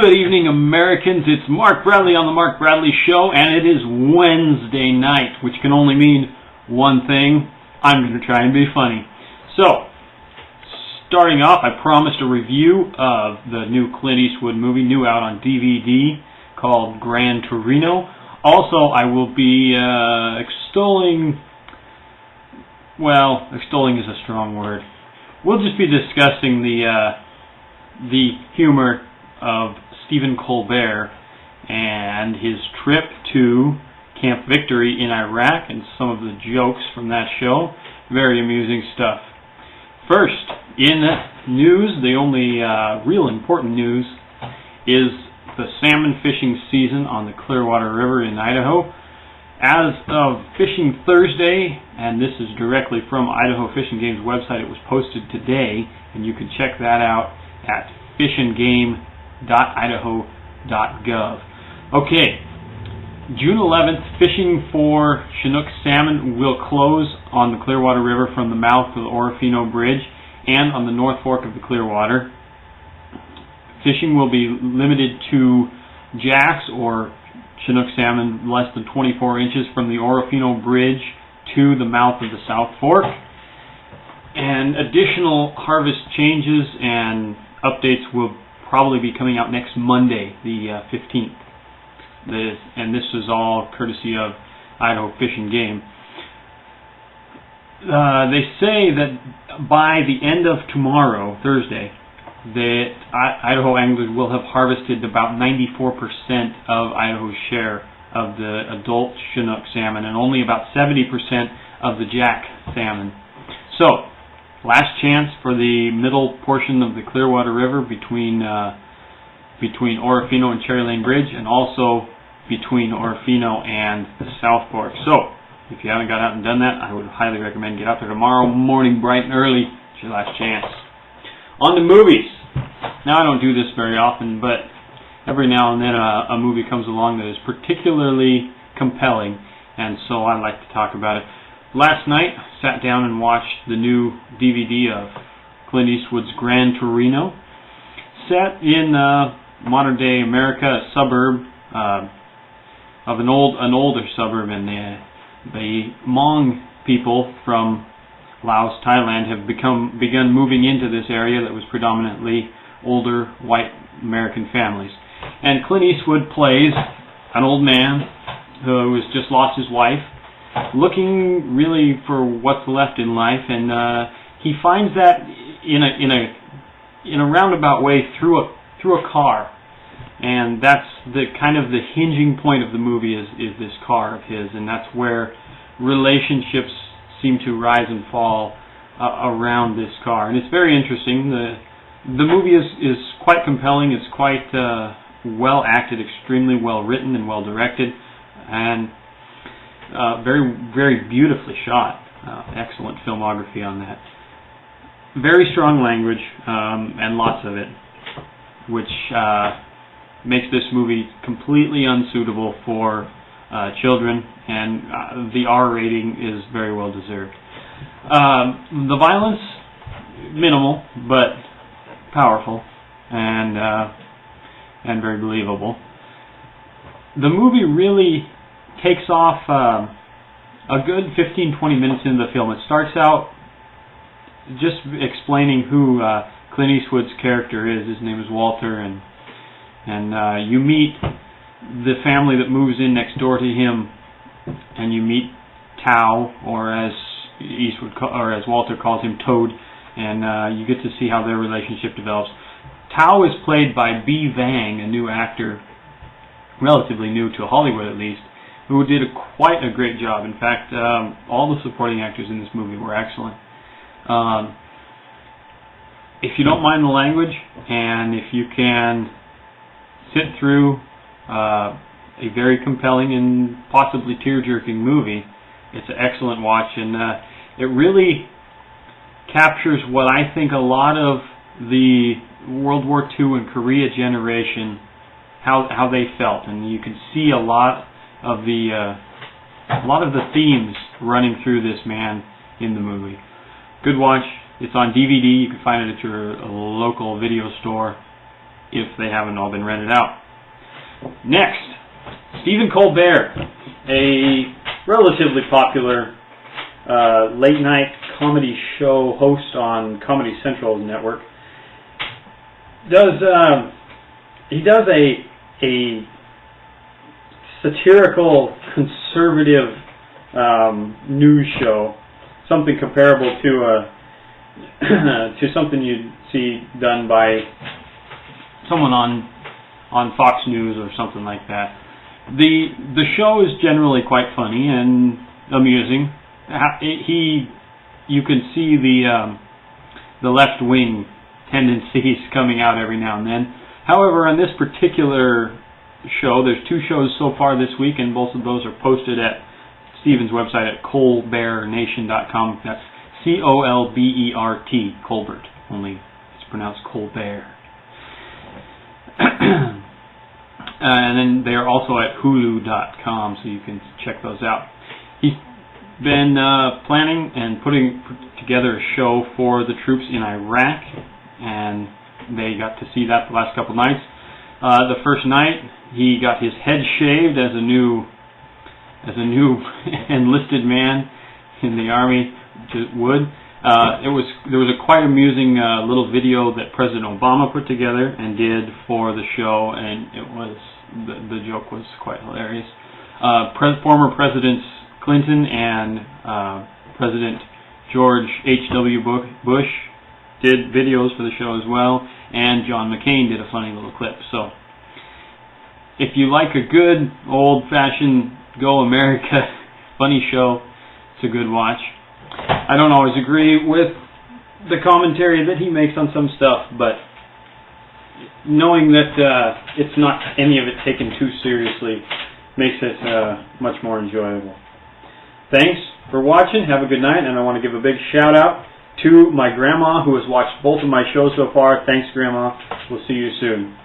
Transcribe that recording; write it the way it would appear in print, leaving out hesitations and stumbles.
Good evening, Americans. It's Mark Bradley on the Mark Bradley Show, and it is Wednesday night, which can only mean one thing. I'm going to try and be funny. So, starting off, I promised a review of the new Clint Eastwood movie, new out on DVD, called Gran Torino. Also, I will be extolling is a strong word. We'll just be discussing the humor of Stephen Colbert and his trip to Camp Victory in Iraq and some of the jokes from that show. Very amusing stuff. First, in news, the only real important news is the salmon fishing season on the Clearwater River in Idaho. As of Fishing Thursday, and this is directly from Idaho Fish and Game's website, it was posted today, and you can check that out at fishandgame.idaho.gov. Okay, June 11th, fishing for Chinook salmon will close on the Clearwater River from the mouth of the Orofino Bridge and on the North Fork of the Clearwater. Fishing will be limited to jacks or Chinook salmon less than 24 inches from the Orofino Bridge to the mouth of the South Fork. And additional harvest changes and updates will probably be coming out next Monday, the 15th. And this is all courtesy of Idaho Fish and Game. They say that by the end of tomorrow, Thursday, that Idaho anglers will have harvested about 94% of Idaho's share of the adult Chinook salmon and only about 70% of the jack salmon. So, last chance for the middle portion of the Clearwater River between Orofino and Cherry Lane Bridge, and also between Orofino and the South Fork. So, if you haven't got out and done that, I would highly recommend get out there tomorrow morning bright and early. It's your last chance. On to movies. Now, I don't do this very often, but every now and then a movie comes along that is particularly compelling, and so I like to talk about it. Last night, I sat down and watched the new DVD of Clint Eastwood's Gran Torino, set in modern-day America, a suburb of an older suburb, and the Hmong people from Laos, Thailand, have begun moving into this area that was predominantly older white American families. And Clint Eastwood plays an old man who has just lost his wife, looking really for what's left in life, and he finds that in a roundabout way through a car, and that's the kind of the hinging point of the movie is this car of his, and that's where relationships seem to rise and fall around this car, and it's very interesting. The movie is quite compelling. It's quite well acted, extremely well written, and well directed, and very, very beautifully shot. Excellent filmography on that. Very strong language, and lots of it, which makes this movie completely unsuitable for children, and the R rating is very well deserved. The violence, minimal, but powerful, and very believable. The movie really takes off a good 15-20 minutes into the film. It starts out just explaining who Clint Eastwood's character is. His name is Walter, and you meet the family that moves in next door to him, and you meet Tao, or as Walter calls him, Toad, and you get to see how their relationship develops. Tao is played by B. Vang, a new actor, relatively new to Hollywood at least, who did quite a great job. In fact, all the supporting actors in this movie were excellent. If you don't mind the language, and if you can sit through a very compelling and possibly tear-jerking movie, it's an excellent watch, and it really captures what I think a lot of the World War II and Korea generation, how they felt, and you can see a lot of the themes running through this man in the movie. Good watch. It's on DVD. You can find it at your local video store. if they haven't all been rented out. Next, Stephen Colbert, a relatively popular late-night comedy show host on Comedy Central network, he does a satirical, conservative news show, something comparable to something you'd see done by someone on Fox News or something like that. The show is generally quite funny and amusing. You can see the left wing tendencies coming out every now and then. However, on this particular show, there's 2 shows so far this week, and both of those are posted at Stephen's website at colbertnation.com. That's Colbert, Colbert, only it's pronounced Colbert. And then they are also at hulu.com, so you can check those out. He's been planning and putting together a show for the troops in Iraq, and they got to see that the last couple nights. The first night, he got his head shaved as a new enlisted man in the Army would. There was a quite amusing little video that President Obama put together and did for the show, and it was the joke was quite hilarious. Former Presidents Clinton and President George H.W. Bush did videos for the show as well, and John McCain did a funny little clip. So, if you like a good old-fashioned Go America funny show, it's a good watch. I don't always agree with the commentary that he makes on some stuff, but knowing that it's not any of it taken too seriously makes it much more enjoyable. Thanks for watching. Have a good night, and I want to give a big shout out to my grandma who has watched both of my shows so far. Thanks, Grandma. We'll see you soon.